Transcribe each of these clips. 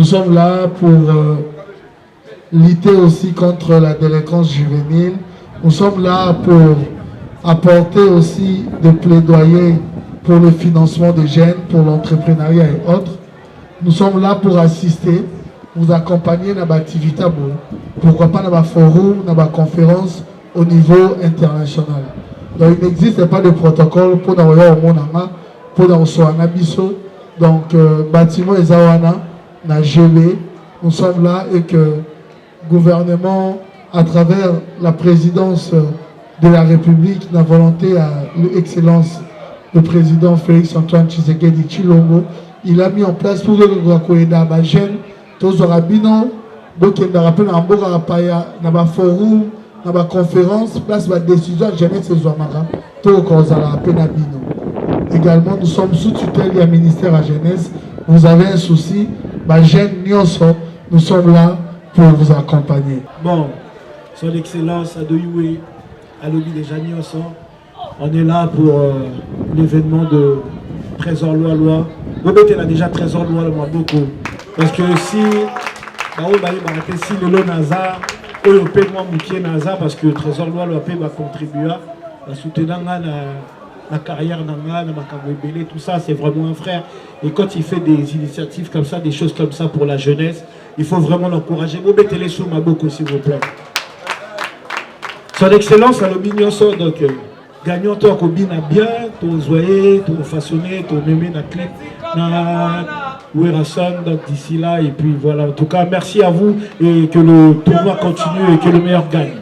sommes là pour lutter aussi contre la délinquance juvénile. Nous sommes là pour apporter aussi des plaidoyers pour le financement des jeunes, pour l'entrepreneuriat et autres. Nous sommes là pour assister, vous accompagner dans l'activité, pourquoi pas dans la forum, dans la conférence au niveau international. Donc il n'existe pas de protocole pour nous au monde, pour nous soigner. Donc bâtiment Ezawana, na GB, nous sommes là et que le gouvernement, à travers la présidence de la République, la volonté à l'excellence le président Félix Antoine Tshisekedi Tshilombo, il a mis en place pour que les jeunes, tous les rabbins, donc il a rappelé dans la forum, dans la conférence, place la décision de jeunesse et Zouamara, tout le également, nous sommes sous tutelle du ministère de la jeunesse. Vous avez un souci, nous sommes là pour vous accompagner. Bon, son excellence Adoyoué, à l'objet des Janioso, on est là pour l'événement de Trésor Loi. Vous mettez là déjà Trésor Loi beaucoup. Parce que si le lot Nazar, on peut moi moukier Nazar parce que Trésor Loi va contribuer à soutenir la carrière d'Anga, tout ça, c'est vraiment un frère. Et quand il fait des initiatives comme ça, des choses comme ça pour la jeunesse, il faut vraiment l'encourager. Vous mettez les sous Maboko, s'il vous plaît. Son excellence à l'opinion sort donc gagnant toi Kobina bien, ton zoyer, ton façonné, ton aimé na clip, na Werason, donc d'ici là, et puis voilà. En tout cas, merci à vous et que le tournoi continue et que le meilleur gagne.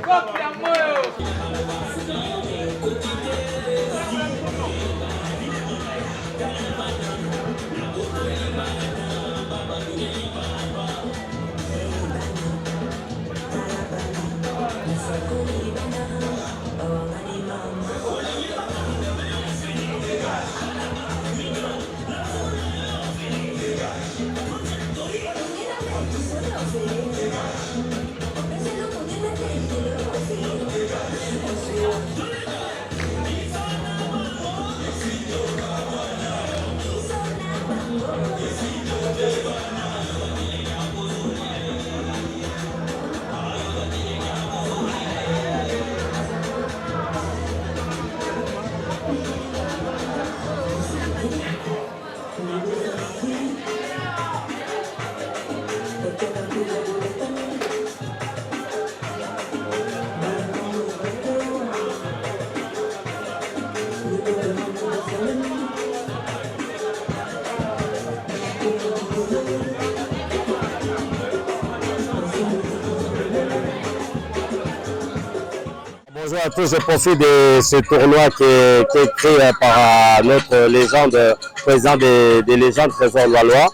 Bonjour à tous, je profite de ce tournoi qui est créé par notre légende, président des légendes, Trésor Loi.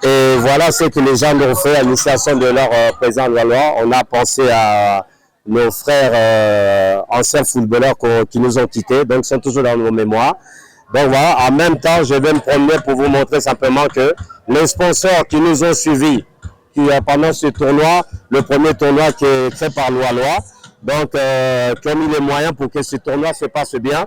Et voilà ce que les gens ont fait à l'initiation de leur président Loi. On a pensé à nos frères anciens footballeurs qui nous ont quittés, donc ils sont toujours dans nos mémoires. Donc voilà, en même temps, je vais me promener pour vous montrer simplement que les sponsors qui nous ont suivis pendant ce tournoi, le premier tournoi qui est fait par Loi, donc qui ont mis les moyens pour que ce tournoi se passe bien.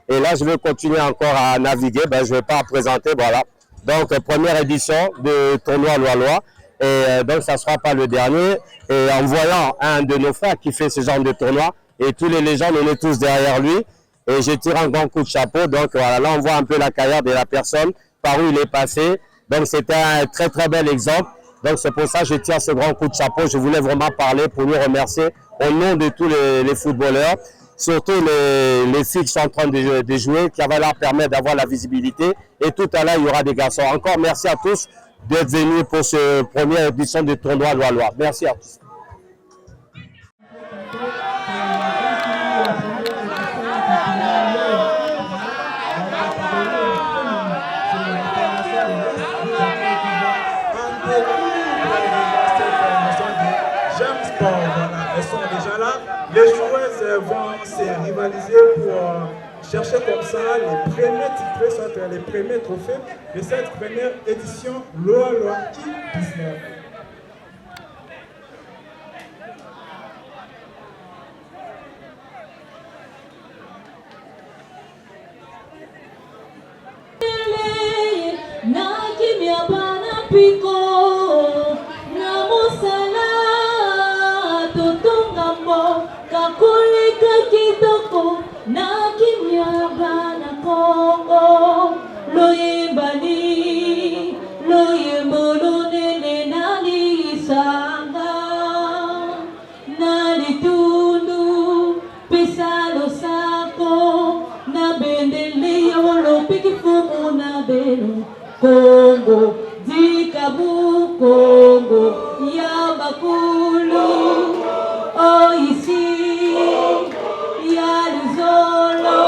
Et là, je vais continuer encore à naviguer, je ne vais pas présenter, voilà. Donc, première édition de tournoi Loi. Et donc, ça ne sera pas le dernier. Et en voyant un de nos frères qui fait ce genre de tournoi, et tous les légendes, on est tous derrière lui. Et je tire un grand coup de chapeau. Donc, voilà, là, on voit un peu la carrière de la personne, par où il est passé. Donc, c'était un très, très bel exemple. Donc, c'est pour ça que je tire ce grand coup de chapeau. Je voulais vraiment parler pour lui remercier au nom de tous les footballeurs. Surtout les filles qui sont en train de jouer, qui va leur permettre d'avoir la visibilité. Et tout à l'heure, il y aura des garçons. Encore merci à tous d'être venus pour cette première édition du tournoi Loi. Merci à tous. Elles sont déjà là. Les joueuses vont se rivaliser pour chercher comme ça les premiers titres, soit les premiers trophées de cette première édition Loi qui 19. Na kimya pana piko bakoleka kitoko na kimia bana Kongo loyembani loyembo lonene nalisanga nalitundu pesa losako na bendele yolo pikifumu na belo Kongo dikabu Kongo ya bakulu oh ici ya luzolo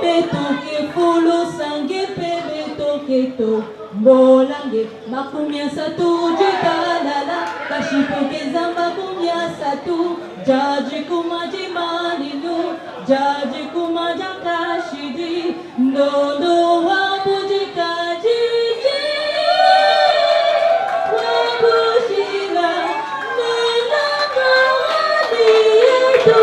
betoke folo sange pe betoke to bolange makumia satu jikalala kashipoke zamba kumia satu jaji kumaji malinu jaji kumaja kashidi ndondo wabujikaji wabushina nena kawadi yetu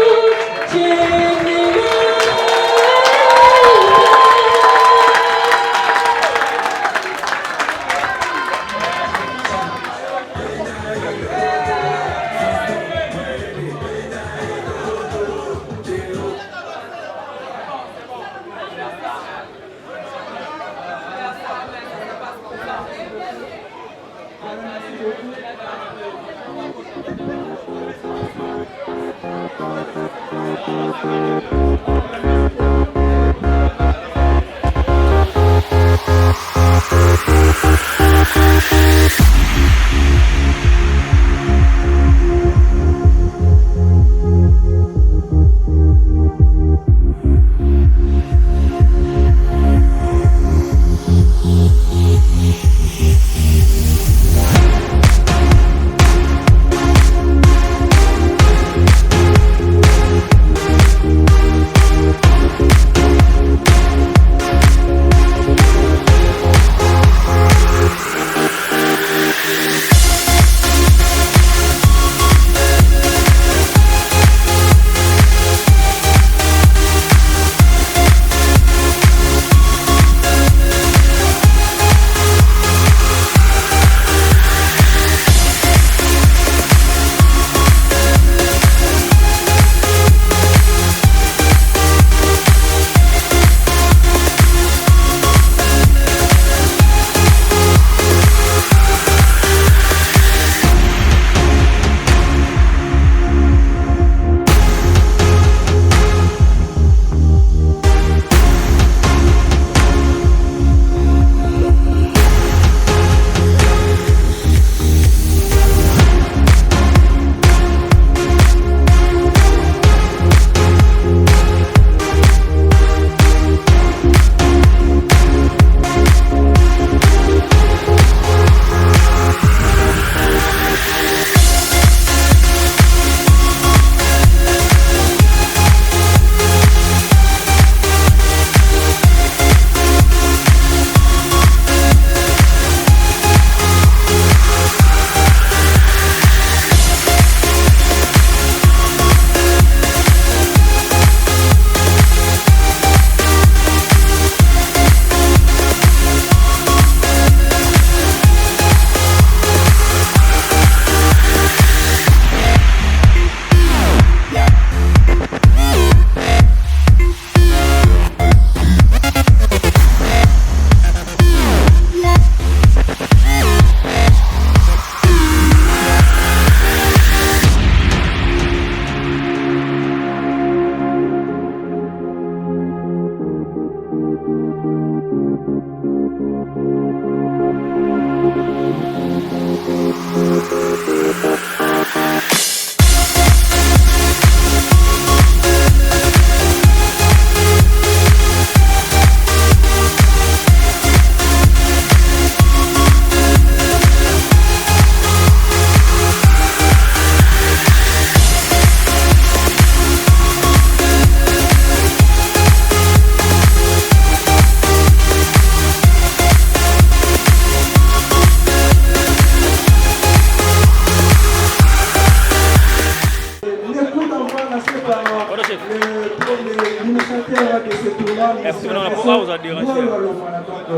l'initiateur de ce tournoi,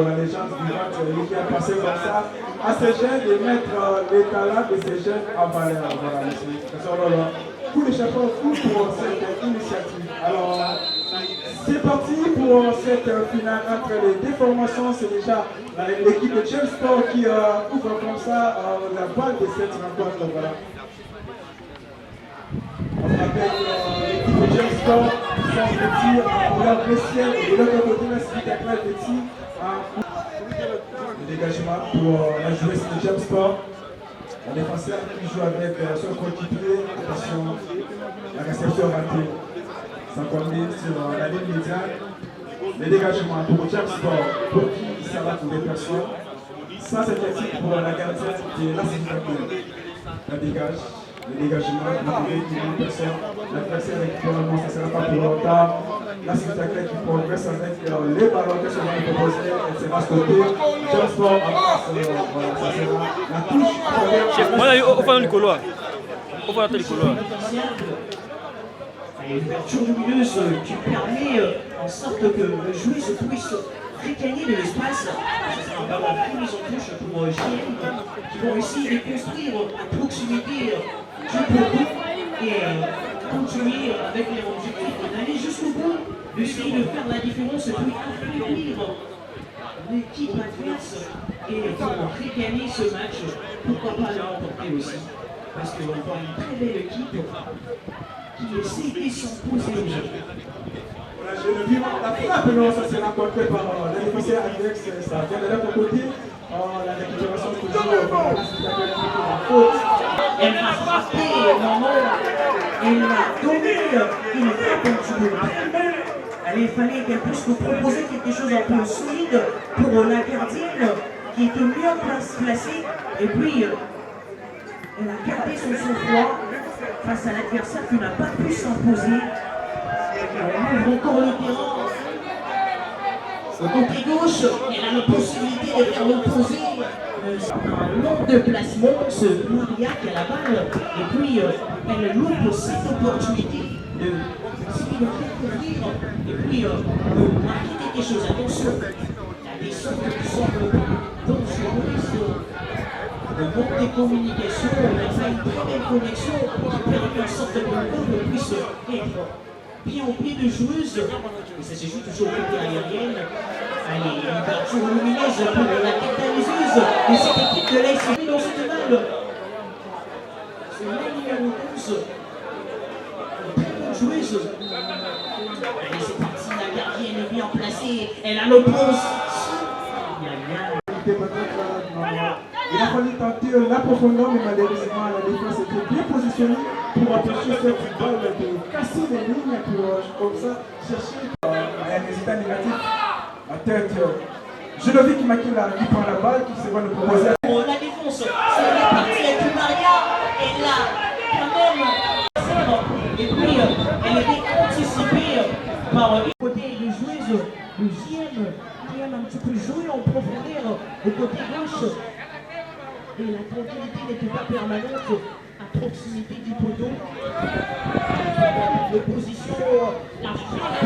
la légende du match qui a passé comme ça, à ces jeunes de mettre les talents de ces jeunes en valeur. Voilà, monsieur. coup de chapeau pour cette initiative. Alors, c'est parti pour cette finale entre les deux formations. C'est déjà l'équipe de James Sport qui ouvre comme ça la balle de cette rencontre. Voilà. On rappelle l'équipe de James Sport qui sont petits pour leur vestiaire et de l'autre côté, la suite à classe petit. Le dégagement pour la joueuse de James Sport. Un défenseur qui joue avec son coéquipier. Attention, la réception ratée. Sans compter sur la ligne médiane. Le dégagement pour James Sport, pour qui ça va pour les personnes. Ça, c'est critique pour la gardienne qui est là, c'est la dégage. Le dégagement, une personne. L'adversaire récupère, ça ne sera pas pour longtemps. La Citaclette qui progresse avec les ballons que sont proposés, elle sera stoppée. James Sport en face, voilà, ça sera la touche première. Voilà, au fond du couloir. Au fond du couloir. L'ouverture lumineuse qui permet en sorte que le joueur puisse regagner de l'espace. C'est un ballon de mise en touche pour JM qui vont essayer de construire à proximité du poteau et continuer avec les objectifs d'aller jusqu'au bout, d'essayer de faire la différence puis affaiblir l'équipe adverse et pour regagner ce match, pourquoi pas le remporter aussi. Parce qu'on voit une très belle équipe qui essaie de s'imposer aujourd'hui. Voilà, je le vis, la frappe, non, ça sera porté par le défenseur adverse, ça vient de l'autre côté. La récupération toujours la faute. Elle m'a frappé, maman. Elle m'a donné une frappe un petit peu très. Il fallait qu'elle puisse nous proposer quelque chose un peu solide pour la gardienne qui était mieux placée. Et puis, elle a gardé son sang-froid face à l'adversaire qui n'a pas pu s'imposer. On ouvre encore le terrain. Au côté gauche, elle a la possibilité de faire l'opposé. Un long de placement, ce Maria qui a la balle. Et puis, elle loupe cette opportunité de essayer de faire couvrir. Et puis, de marquer quelque chose. Attention, la descente qui semble dangereuse. Le manque de communication, on a fait une très belle connexion qui permet en sorte que le couple puisse être pied au pied de joueuse. Et ça se joue toujours au côté aérienne. Allez, une ouverture lumineuse pour la capitaliseuse de cette équipe de l'AS dans cette balle. C'est la numéro 12. Une très bonne joueuse. Allez, c'est parti, la gardienne est bien placée. Elle a l'oppose. Il a fallu tenter la profondeur, mais malheureusement la défense était bien positionnée pour empêcher cette balle de casser les lignes pour comme ça chercher un résultat négatif. La tête, Genovic Makila qui prend la balle, qui se va nous proposer. La défense, c'est réparti avec Maria, et là, quand même, et puis elle était anticipée par le côté de joueuse, le JM, qui aime un petit peu jouer en profondeur au côté gauche. Et la tranquillité n'était pas permanente à proximité du poteau. De position, la frappe.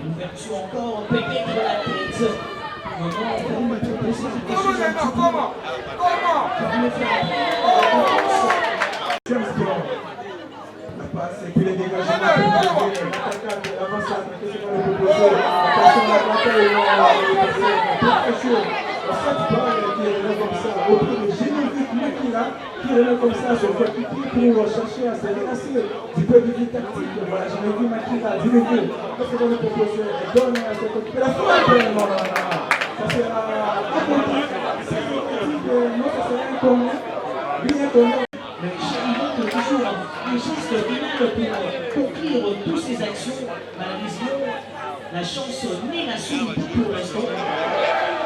L'ouverture encore, peut-être la tête. Maintenant, on va proposer quelque chose un petit peu. Qui veut faire James Sport. La passe et puis les dégagements. L'attaquant de l'avant-centre, qu'est-ce qu'on va proposer? Attention à la bataille, cette balle qui est là comme ça, au pied de Genovic Makila, qui est là comme ça, sur votre pied pour chercher à se délasser du peu de vie tactique. Voilà, Genovic Makila, Genovic, qu'est-ce qu'on va proposer? Elle donne à cette équipe. La frappe, non, ça sera à côté. Non, ça sera inconnu. Bien connu. Le Chariot toujours un geste final pour conclure toutes ces actions. Malheureusement, la chance n'est la seule pour l'instant.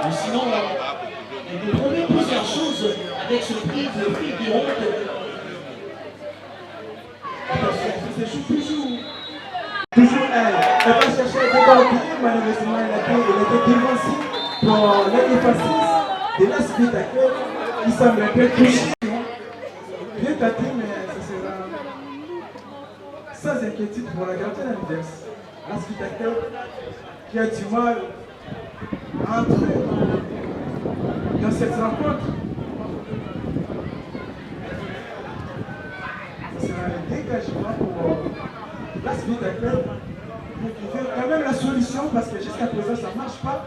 Mais sinon, elle nous promet plusieurs choses avec ce prix, le prix qui monte. Attention, c'est toujours elle va chercher des banquiers, malheureusement elle était dévancée pour les défensifs de la spectacle qui semble un peu touché. Bien tâté, mais ce sera sans inquiétude pour la gardienne adverse. La spectacle qui a du mal à entrer dans cette rencontre. Vita Club pour trouver quand même la solution parce que jusqu'à présent ça ne marche pas.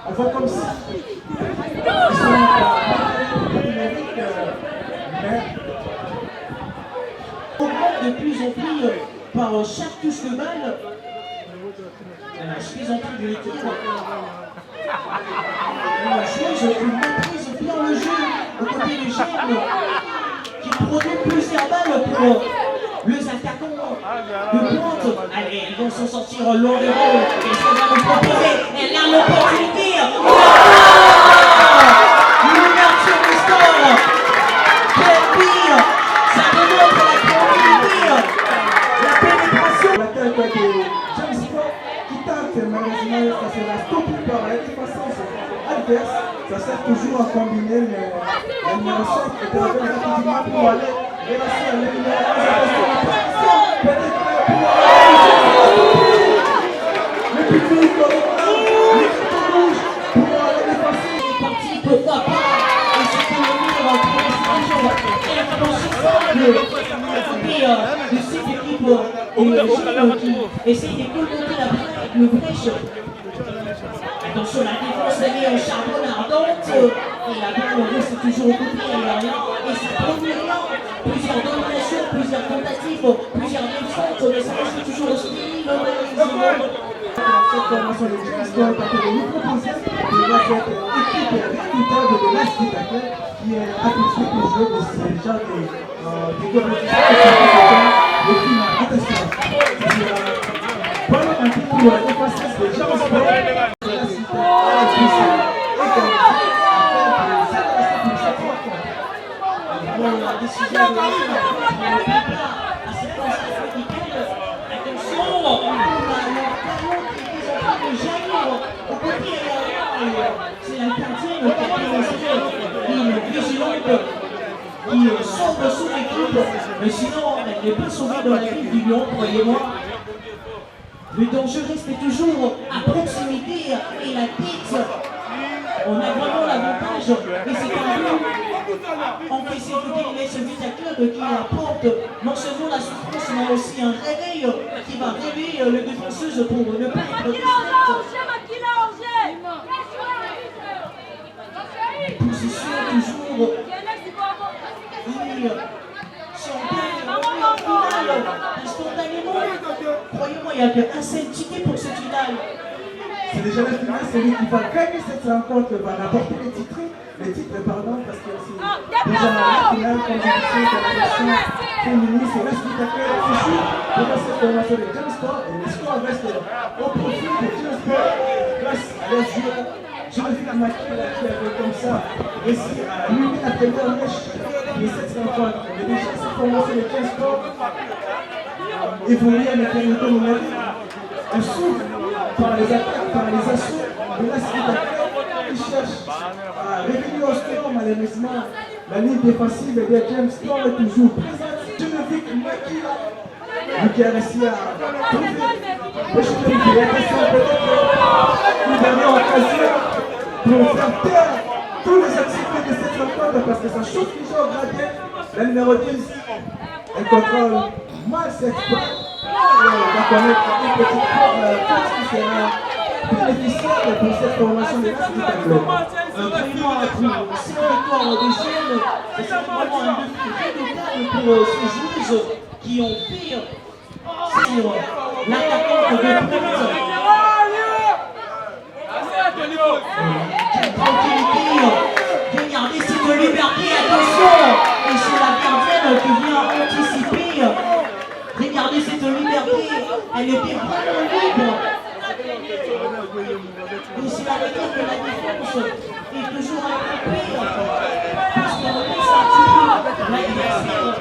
On voit comme ça. Ils sont numériques, mais on augmente de plus en plus par chaque touche de balle. La chemise en plus de l'équipe. La joueuse qui maîtrise bien le jeu au côté du germe, qui produit plusieurs balles pour les attaquants de pointe. Allez, ils vont s'en sortir long et haut. Qu'est-ce qu'elle va nous proposer? Elle a l'opportunité. L'ouverture du score. Quel pire. Ça démontre la créativité, la pénétration. la tête de James Scott qui tente malheureusement ça sera stoppé par la défense adverse. Ça sert toujours à combiner mais la numéro 5 est arrivée rapidement pour aller relancer la numéro 11. Peut-être le public l'équipe rouge pour aller dépasser. C'est parti, pourquoi pas? Et c'est pour le mur pour les et la de cette équipe qui essaye de colmater la brèche. Attention, la défense elle est en charbon ardente et la balle reste toujours au côté aérien et ça produit rien. Plusieurs dominations, plusieurs tentatives, plusieurs défenses, mais ça reste toujours hostile. Cette formation de James Scott a été nous proposer de cette équipe redoutable de l'Est Vita Club qui est habituée pour jouer de ce genre de compétitions de finale. Attention, pendant un petit pour la défense de James Scott, la cité a expulsé et comme la décision de à cette phase africaine. Attention, au côté c'est la gardienne qui a démontré une vigilante qui sauve son équipe, mais sinon elle n'est pas sauvée dans la ville du Lyon, croyez-moi. Le danger reste toujours à proximité et la tête. On a vraiment l'avantage et c'est un but encaissé côté l'Est Vita Club qui apporte non seulement la souffrance mais aussi un réveil qui va réveiller les défenseuses pour ne pas être distraites. Position toujours. Instantanément, croyez-moi, il n'y a qu'un seul ticket pour cette finale. c'est déjà la finale, celui qui va gagner cette rencontre va remporter les titres, parce que c'est déjà la finale, comme je disais, de la version féminine, c'est l'Est Vita Club qui joue pour cette formation de James Scott, et le score reste au profit de James Scott grâce à leur joueur Jonathan Makila qui avait comme ça réussi à allumer la première mèche de cette rencontre. Mais déjà cette formation de James Scott évolue à l'éternité numérique. Elle souffre par les attaques, par les assauts de la Vita Club qui cherche à revenir au score. Malheureusement, la ligne défensive de James Scott est toujours présente. Jonathan Makila qui a réussi à trouver le chemin de l'attention, peut-être une dernière occasion pour faire taire tous les activités de cette rencontre parce que ça chauffe déjà au gradient. La numéro 10, elle contrôle mal cette balle. On va connaître une petite course qui sera bénéficiaire pour cette formation de l'Est Vita Club. Vraiment, pour cette victoire des jeunes, c'est vraiment un défi redoutable pour ces joueuses qui ont fait sur l'attaquante de pointe. Quelle tranquillité, regardez cette liberté, attention, et c'est la gardienne qui vient anticiper. Regardez cette liberté, elle était vraiment libre. Et c'est la rigueur que la défense est toujours accomplie, parce qu'on laisse un petit peu l'adversaire.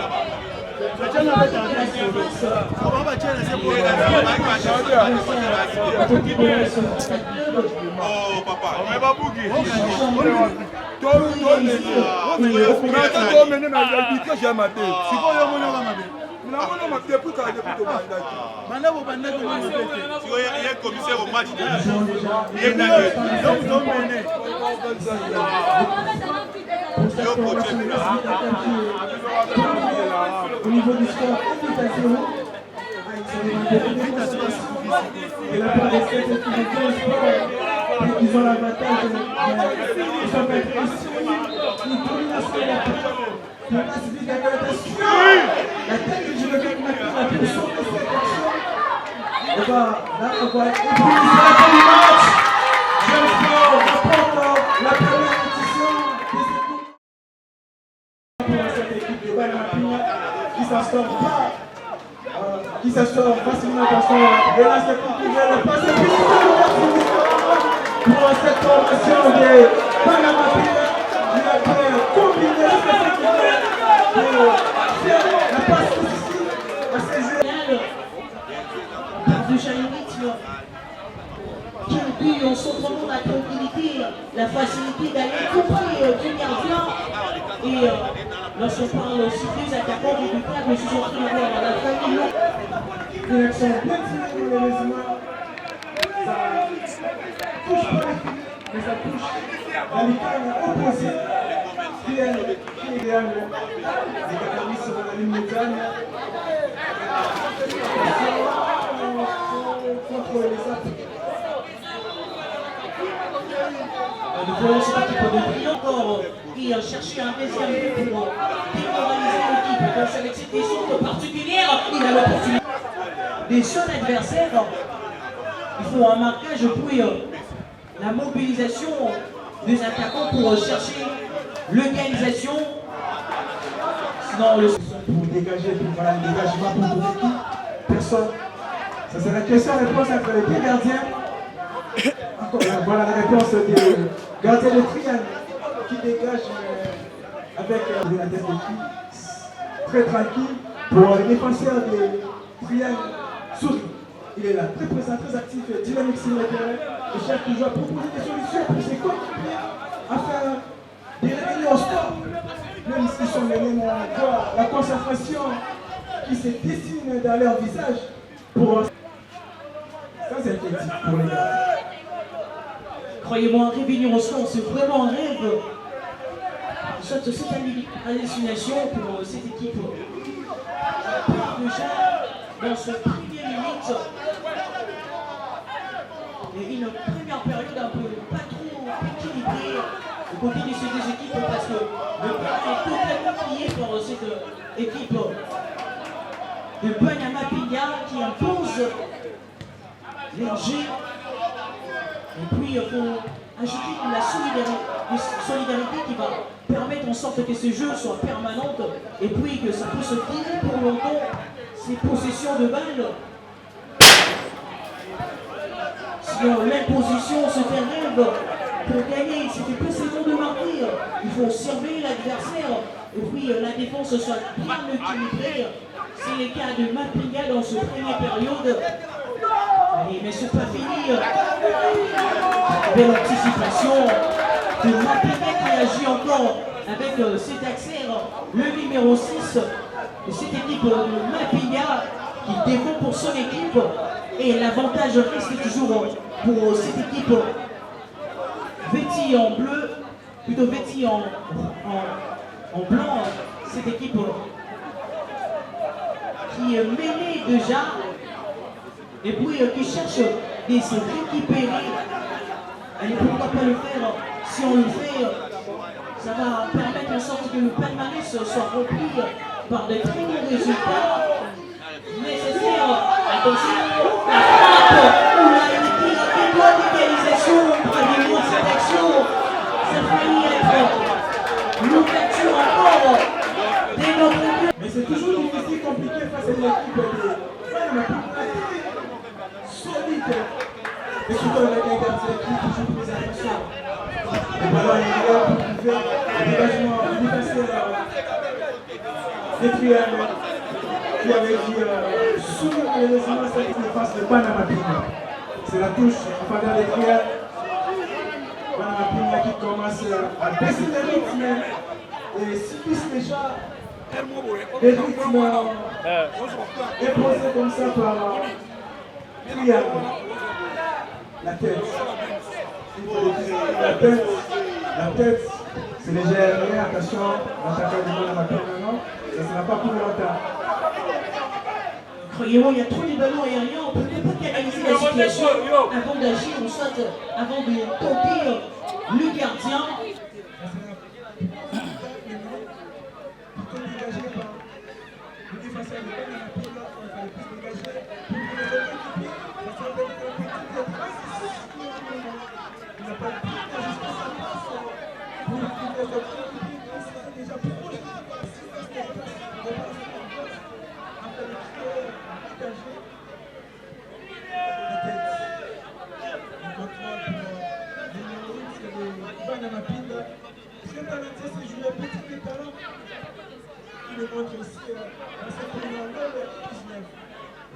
Oh papa, on va bouger. Commissaire au match. Au niveau du score, 1-0. Et la part des faits, c'est qu'ils ont ils ont l'avantage de sont ici, ils dominent sur la classification. La tête du jeu de maintenant a pu sauver cette action. Et bah, là, on va éblouir la fin du match. Jeune Sport remporte la première édition des équipes. Pour cette équipe de Banamapina qui s'assort pas. Qui s'assure facilement attention de la sécurité, le passé pour cette formation de Banamapina qui a fait combiner la sécurité pour faire la passe ici à ces jeux. De rythme qui puis on sent vraiment la tranquillité, la facilité d'aller compris du gardien. Et lorsqu'on parle aussi des attaquants du club, ils se sont trouvés dans la famille. Direction bien tirée malheureusement. Ça touche pas les filles, mais ça touche la ligne opposée qui est idéale. Les Canaris sur la ligne médiane. Contre les appuis. Nous voyons cette équipe de Brie encore qui cherchait un deuxième but pour démoraliser l'équipe. Donc avec cette décision particulière, il a l'opportunité de son adversaire. Il faut un marquage puis la mobilisation des attaquants pour chercher l'organisation. Sinon, pour dégager, pour voilà, le dégagement pour toute l'équipe, personne. Ça c'est la question-réponse entre les deux gardiens. Encore, voilà la réponse des gardiens de triangle qui dégagent avec la tête d'équipe. Très tranquille pour les défenseurs des triangles souris. Il est là, très présent, très actif, dynamique sur le terrain. Il cherche toujours à proposer des solutions pour ses coéquipiers afin de revenir au score. Même s'ils sont menés, on voit la concentration qui se dessine dans leur visage. Pour... Ça, c'est critique pour les gars. croyez-moi, revenir au score, c'est vraiment un rêve. Soit cette hallucination pour cette équipe. Déjà, dans ce premier minute, et une première période un peu pas trop équilibrée au côté de ces deux équipes parce que le plan est totalement plié par cette équipe de Banamapina qui impose les jeux. Et puis il faut ajouter la solidarité qui va permettre en sorte que ce jeu soit permanent et puis que ça peut se finir pour longtemps ces possessions de balles. Sinon l'imposition se fait rêve. Pour gagner, il suffit pas seulement de marquer. Il faut surveiller l'adversaire et puis la défense soit bien équilibrée. C'est le cas de Mapinga dans ce première période. Allez, mais c'est pas fini. Belle anticipation de Mapinga qui agit encore avec cet accès, le numéro 6 de cette équipe de Mapinga qui défend pour son équipe. Et l'avantage reste toujours pour cette équipe vêtie en bleu, plutôt vêtie en blanc, cette équipe qui est mêlée déjà et puis qui cherche des récupérer. Allez, pourquoi pas le faire? Si on le fait, ça va permettre en sorte que le palmarès soit rempli par de très bons résultats nécessaires. Attention, la frappe ou la d'égalisation probablement cette action. Ça faillit être l'ouverture encore des notre. Mais c'est toujours difficile, compliqué face à une équipe de solide. Et surtout avec un gardien qui toujours plus attention. Le ballon est là pour trouver le dégagement universel des triangles qui avait dit sous malheureusement cette défense de Banamapina. C'est la touche en faveur des triangles. Banamapina qui commence à baisser le rythme et subissent déjà des rythmes imposés comme ça par triangle. La tête. La tête, c'est léger, rien, attention, l'attaquant du Banamapina, non, ça ne sera pas pour longtemps. Croyez-moi, il y a trop de ballons aériens, on ne peut pas canaliser la situation avant d'agir ou soit avant de tenter le gardien.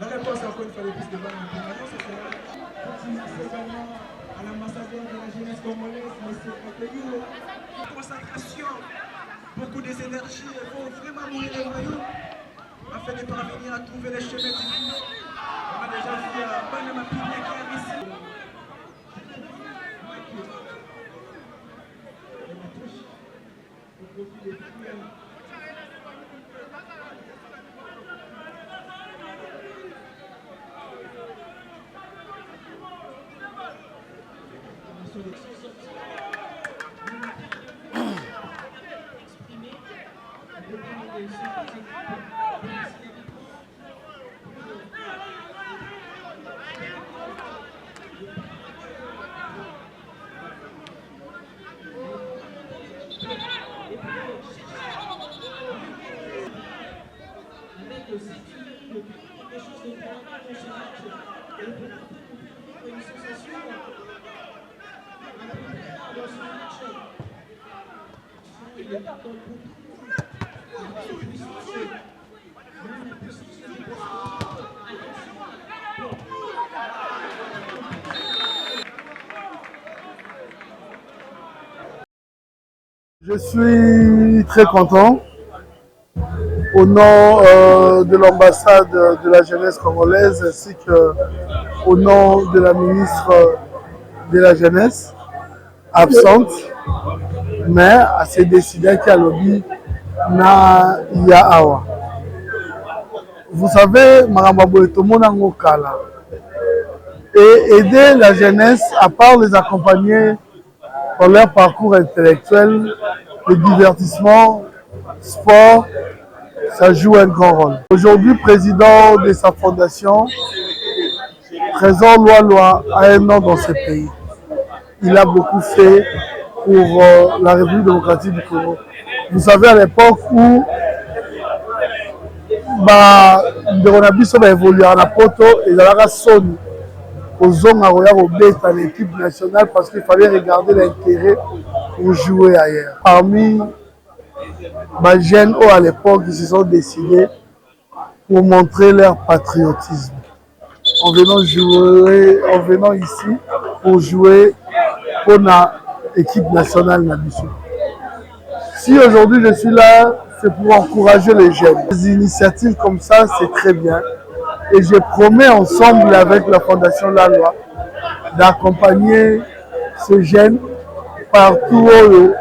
La réponse encore une fois le plus de balles en à l'ambassadeur de la jeunesse congolaise, M. Okoyo. Concentration, beaucoup des énergies, il faut vraiment mouiller les voyous afin de parvenir à trouver les chemins du fil. On a déjà vu Banama Pigné qui est ici. Je suis très content au nom de l'ambassade de la jeunesse congolaise ainsi qu'au nom de la ministre de la jeunesse absente, mais à se décider qu'à lobby na Yaawa. Vous savez, Marambabo est au monde en Okala. Et aider la jeunesse, à part les accompagner dans leur parcours intellectuel, le divertissement, sport, ça joue un grand rôle. Aujourd'hui, président de sa fondation, Trésor Loi a un nom dans ce pays. Il a beaucoup fait pour la République démocratique du Congo. Vous savez, à l'époque où Ndoronabiso va évoluer à la poto et à la Sony, aux hommes à l'équipe nationale parce qu'il fallait regarder l'intérêt pour jouer ailleurs. Parmi les jeunes à l'époque, ils se sont décidés pour montrer leur patriotisme en venant ici pour jouer pour l'équipe nationale Nabiso. Si aujourd'hui je suis là, c'est pour encourager les jeunes. Des initiatives comme ça, c'est très bien. Et je promets ensemble avec la Fondation La Loi d'accompagner ces jeunes partout au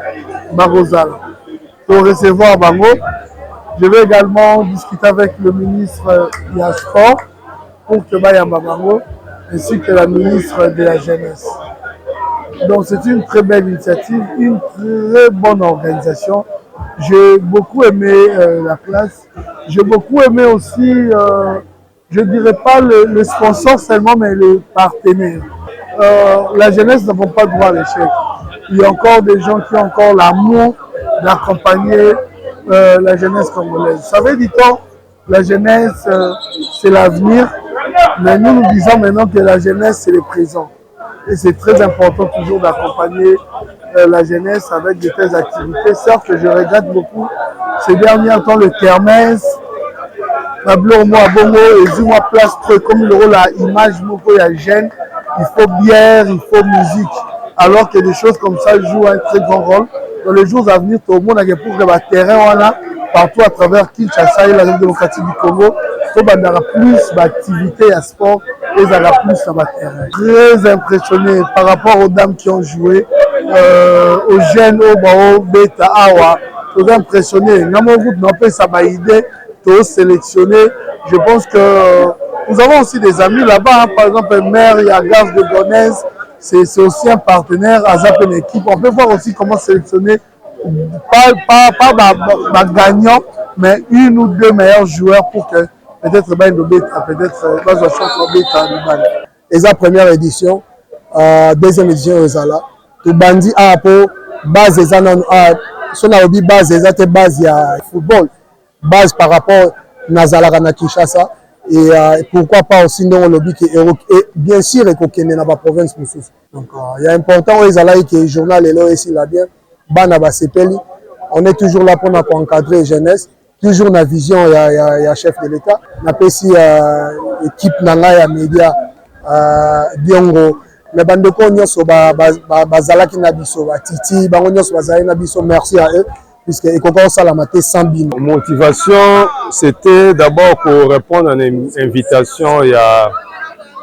Barozal pour recevoir Bango. Je vais également discuter avec le ministre Yasport pour que Bayamba Bango ainsi que la ministre de la Jeunesse. Donc c'est une très belle initiative, une très bonne organisation. J'ai beaucoup aimé la classe. J'ai beaucoup aimé aussi, je ne dirais pas le sponsor seulement, mais les partenaires. La jeunesse n'a pas droit à l'échec. Il y a encore des gens qui ont encore l'amour d'accompagner la jeunesse congolaise. Vous savez, dit-on, la jeunesse, c'est l'avenir, mais nous disons maintenant que la jeunesse, c'est le présent. Et c'est très important toujours d'accompagner la jeunesse avec de telles activités. Certes que je regrette beaucoup ces derniers temps le kermesse, la blonde à Bongo et moi place comme le rôle à image il y a jeune, il faut bière, il faut musique. Alors que des choses comme ça jouent un très grand rôle. Dans les jours à venir, tout le monde a pour que le terrain partout à travers Kinshasa et la République démocratique du Congo, il y aura plus d'activités à sport et il y aura plus sur le terrain. Très impressionné par rapport aux dames qui ont joué, aux jeunes, aux Beta, Awa. Très impressionné. Dans mon groupe, on peut ça idée tous sélectionnés. Je pense que nous avons aussi des amis là-bas, hein. Par exemple, maire, il y a Gaz de Gonesse, c'est aussi un partenaire, Azap une équipe. On peut voir aussi comment sélectionner, pas gagnant, mais une ou deux meilleurs joueurs pour que peut-être et la première édition, deuxième édition Ozala. Tout bandi a pour base des son base des base ya football, base par rapport Nazala na Kinshasa et pourquoi pas aussi non lobby qui et bien sûr et qu'on dans la province donc il y a important Ozala que le journal est là ici là bien bana ba sepeli on est toujours là pour encadrer la jeunesse. Toujours la vision, il y a chef de l'État. On a aussi équipe nanga ya média Diongo. Les bandes de cognos sont bazalaki na biso, titi, bango sont bazalaki na biso. Merci à eux puisque ils ça la maté sans bin. Motivation, c'était d'abord pour répondre à une invitation il y a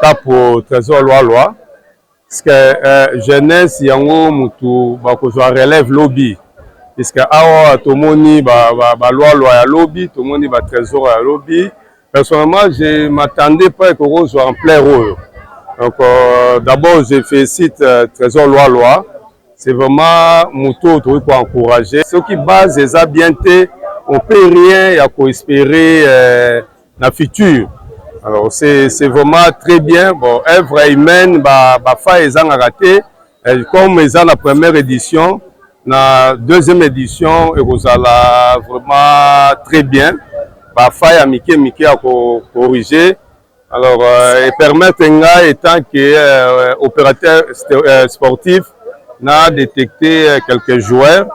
cap au Trésor Loi. Parce que jeunesse yango mutu ba ko relève lobby. Parce que awa tomoni loi ya lobby, tomoni trésor ya lobby. Personnellement, je m'attendais pas qu'on soit en plein rôle. Donc d'abord, je félicite Trésor loi. C'est vraiment mon tour pour encourager. Ceux qui basent les habiletés, on peut rien y a qu'à espérer dans le futur. Alors c'est vraiment très bien. Bon, œuvre humaine, fa ils ont raté. Comme ils ont la première édition. La deuxième édition, et vous allez vraiment très bien. Faille à Mickey à corriger. Alors, et permettre étant que opérateur sportif n'a détecté quelques joueurs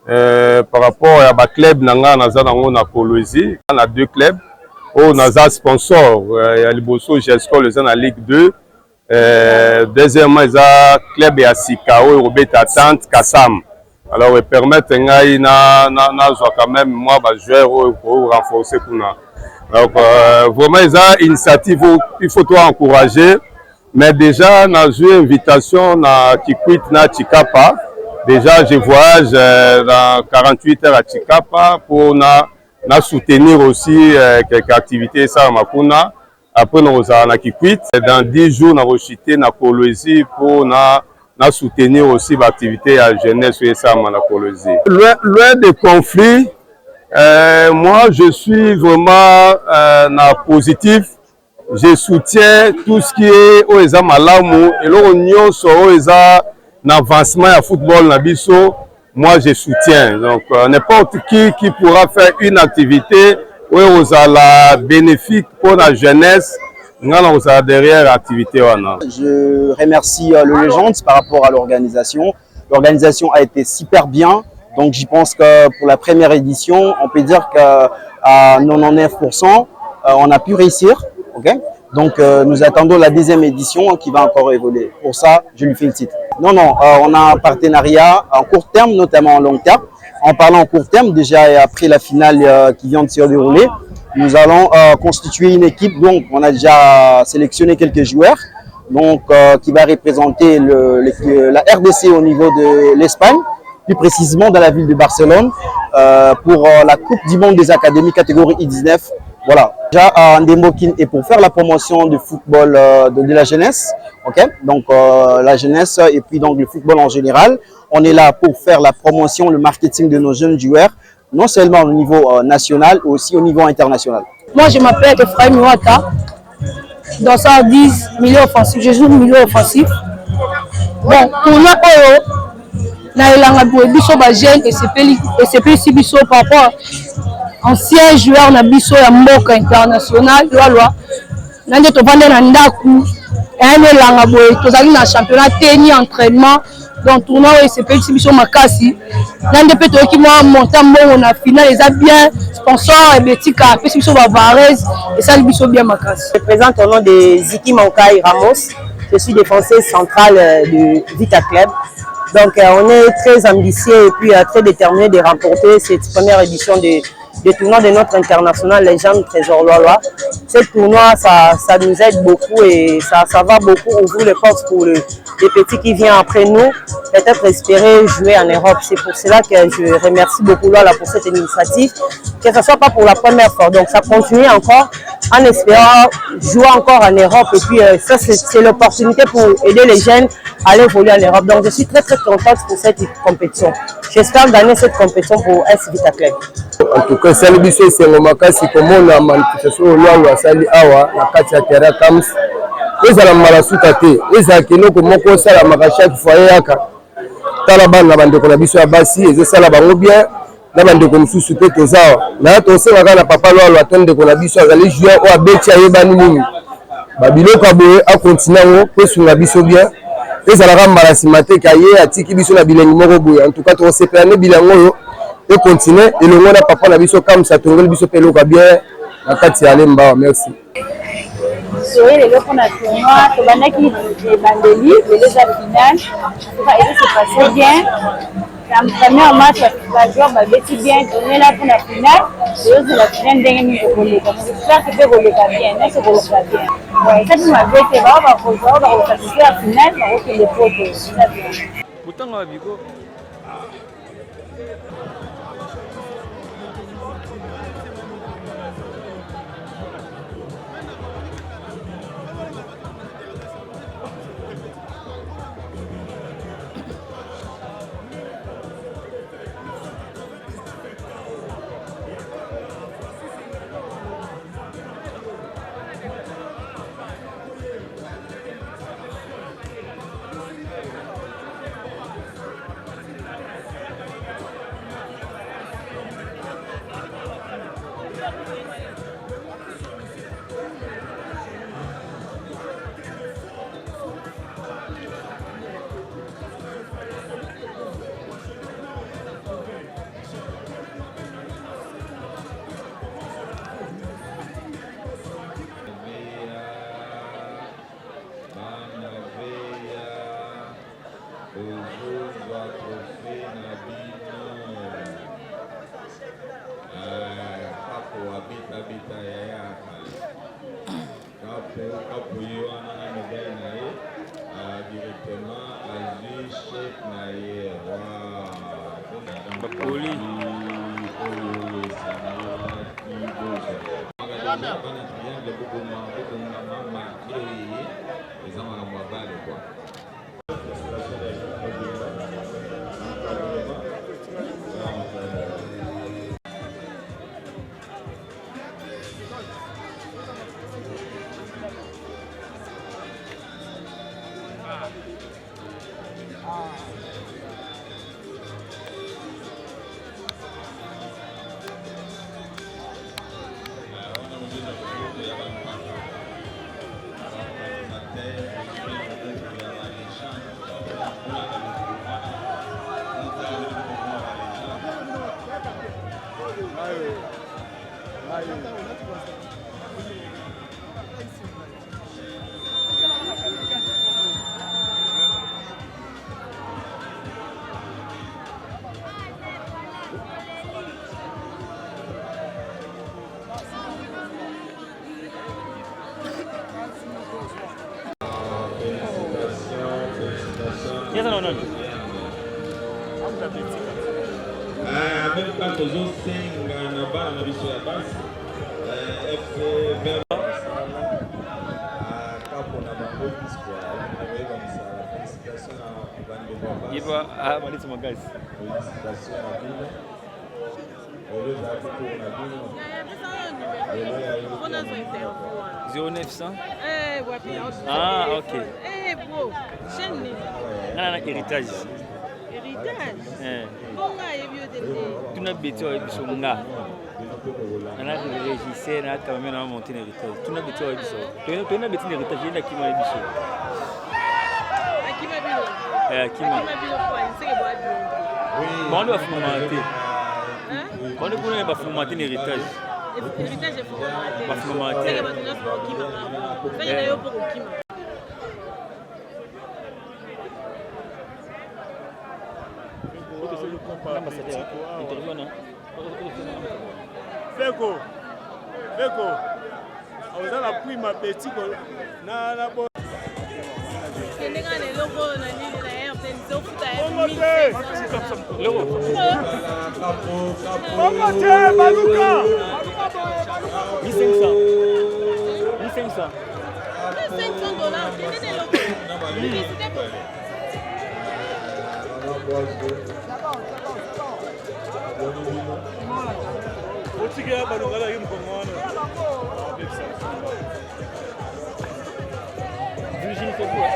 par rapport à club nanga naza nango na Colosie. On a deux clubs. On a sponsor. Il y a le Bosso Gesco le en Ligue 2. Deuxièmement, il y a club à Sikao et Robert Attente Kassam. Alors, ils permettent quand même moi joueur pour renforcer Kuna. Donc, vraiment, ils ont une initiative, il faut toi encourager. Mais déjà, on a eu une invitation à Kikwit, à Chikapa. Déjà, je voyage dans 48 heures à Chikapa pour soutenir aussi quelques activités ça à Makuna. Après, nous avons Kikwit. Dans 10 jours, nous avons chuté dans Colosie pour soutenir aussi l'activité à jeunesse et ça à la Colosie. Loin des conflits, moi je suis vraiment positif. Je soutiens tout ce qui est aux Malamu et l'union sur l'avancement à football na biso. Moi je soutiens. Donc n'importe qui pourra faire une activité où aux la bénéfique pour la jeunesse. Derrière l'activité. Je remercie le Légende par rapport à l'organisation. L'organisation a été super bien. Donc je pense que pour la première édition, on peut dire qu'à 99%, on a pu réussir. Okay? Donc nous attendons la deuxième édition qui va encore évoluer. Pour ça, je lui félicite. Non, on a un partenariat en court terme, notamment en long terme. En parlant en court terme, déjà après la finale qui vient de se dérouler, nous allons constituer une équipe. Donc on a déjà sélectionné quelques joueurs donc, qui va représenter la RDC au niveau de l'Espagne, plus précisément dans la ville de Barcelone, pour la Coupe du Monde des Académies catégorie I19. Voilà, déjà un démokin et pour faire la promotion du football de la jeunesse, okay? Donc la jeunesse et puis donc le football en général. On est là pour faire la promotion, le marketing de nos jeunes joueurs, non seulement au niveau national, mais aussi au niveau international. Moi, je m'appelle Efraïm Ouata. Dans ça, 10 milieu offensif. Je joue milieu offensif. Bon, pour nous, c'est plus biso par rapport ancien joueur na biso ya mboka international loi nande to vanda na ndaku elanga boye tozali na championnat tennis entraînement donc tournoi c'est petit biso makasi nande pe to ki moi monta mbongo na finale eza bien sponsor et betika pe biso ba Varese et ça biso bien makasi. Je présente au nom de Ziki Mankai Ramos. Je suis défenseur central de Vita Club. Donc on est très ambitieux et puis très déterminé de remporter cette première édition de tournoi de notre international Légende Trésor Loi. Ce tournoi, ça nous aide beaucoup et ça va beaucoup ouvrir les portes pour les petits qui viennent après nous, peut-être espérer jouer en Europe. C'est pour cela que je remercie beaucoup Lola pour cette initiative. que ce soit pas pour la première fois. Donc ça continue encore en espérant jouer encore en Europe. Et puis ça, c'est l'opportunité pour aider les jeunes à aller évoluer en Europe. Donc je suis très contente pour cette compétition. J'espère gagner cette compétition pour S Vita Club. En tout cas, c'est le but, c'est le makasi comme on a manifestation au Lualua Sali Awa, la Katia Terra Kams. Ils ont la malasuka te. Ils ont kino comme on ça la makacha qui foyer aka. Taliban la bande qu'on a biso abasi, ils ont ça la bango bien. La bande qu'on sous soupe tozawa. Na to se wakana papa Lualua tende qu'on a biso azali jouer au abetia yebani nini. Babilo kaboye a continuer ko sunga biso bien. Ils ont la malasimate kaye atiki biso na bilengi moko boye. En tout cas, to se planer bilango yo. Et continuer et le monde a papa la biso comme ça tourne biso pelo ka bien la kati ya lemba. Merci. Oui, les gens qu'on a tourné, on a qui les bandeli, les finales, et ça s'est passé bien. La première match, la joueur m'a bêti bien, tourné là pour la finale, et aussi la finale d'un ami de voler. J'espère que c'est voler bien, mais c'est voler bien. Ouais, ça qui m'a bêti, on va participer à la finale, on va faire les photos, c'est ça bien. Pourtant, on va Bigo. Même quand ils ont 5 ans, on a vu sur la base. Ah, ok. Eh, bro, chaîne. Non, héritage. Héritage. Tu n'as bêté avec son gars. On a régissé, on a quand même monté l'héritage. Tu n'as bêté avec son. Tu n'as bêté l'héritage, il y a qui m'a dit. On doit fomenter. On doit fomenter l'héritage. L'héritage est formaté. Va fomenter. C'est que maintenant pour qui va. Ça y est pour qui va. Feko, on a pris ma petite na Kendeka na loko na nini na air plane so futa Virginie fait quoi?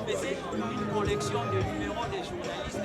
Je faisais une collection de numéros des journalistes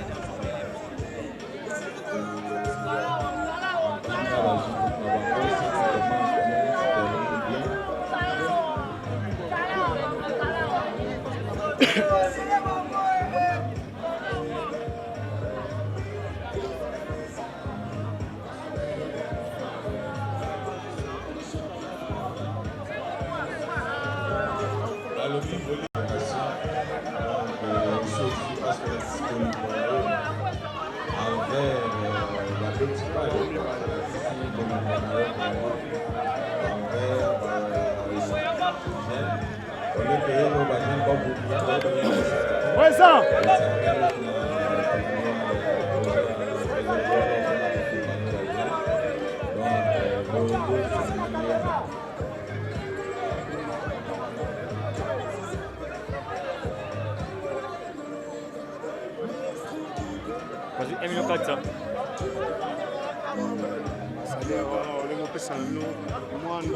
Vas-y, Emilio Kata. Voilà.